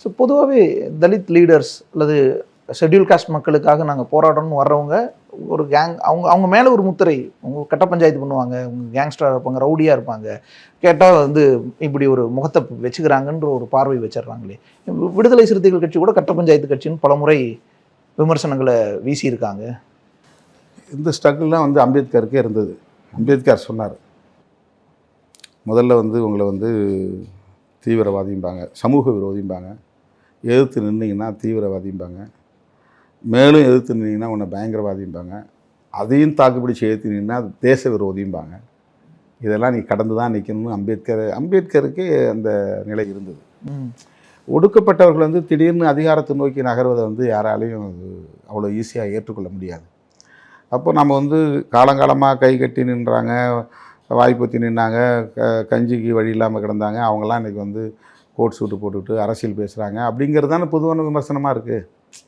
So பொதுவாகவே Dalit leaders அல்லது schedule cost மக்களுக்காக நாங்கள் போராடணும்னு வர்றவங்க ஒரு கேங் அவங்க மேலே ஒரு முத்திரை, அவங்க கட்ட பஞ்சாயத்து பண்ணுவாங்க, அவங்க கேங்ஸ்டராக இருப்பாங்க, ரவுடியாக இருப்பாங்க, கேட்டால் இப்படி ஒரு முகத்தை வச்சுக்கிறாங்கன்ற ஒரு பார்வை வச்சிடுறாங்களே. விடுதலை சிறுத்தைகள் கட்சி கூட கட்ட பஞ்சாயத்து கட்சின்னு பலமுறை விமர்சனங்களை வீசியிருக்காங்க. இந்த ஸ்ட்ரகிள்லாம் அம்பேத்கருக்கே இருந்தது. அம்பேத்கர் சொன்னார், முதல்ல உங்களை தீவிரவாதிம்பாங்க, சமூக விரோதிம்பாங்க, எதிர்த்து நின்னீங்கன்னா தீவிரவாதிம்பாங்க, மேலும் எதிர்த்து நின்னீங்கன்னா உன்னை பயங்கரவாதிம்பாங்க, அதையும் தாக்குப்பிடிச்சு எதிர்த்து நின்னா தேச விரோதிம்பாங்க. இதெல்லாம் நீ கடந்து தான் நிற்கணும்னு அம்பேத்கருக்கு அந்த நிலை இருந்தது. ஒடுக்கப்பட்டவர்கள் திடீர்னு அதிகாரத்தை நோக்கி நகர்வதை யாராலையும் அவ்வளோ ஈஸியாக ஏற்றுக்கொள்ள முடியாது. அப்போ நம்ம காலங்காலமாக கை கட்டி நின்றாங்க, வாய்ப்பத்தி நின்னாங்க, கஞ்சிக்கு வழி இல்லாமல் கிடந்தாங்க, அவங்களாம் இன்றைக்கி கோட் சூட்டு போட்டுக்கிட்டு அரசியல் பேசுகிறாங்க அப்படிங்கிறது தானே பொதுவான விமர்சனமாக இருக்குது.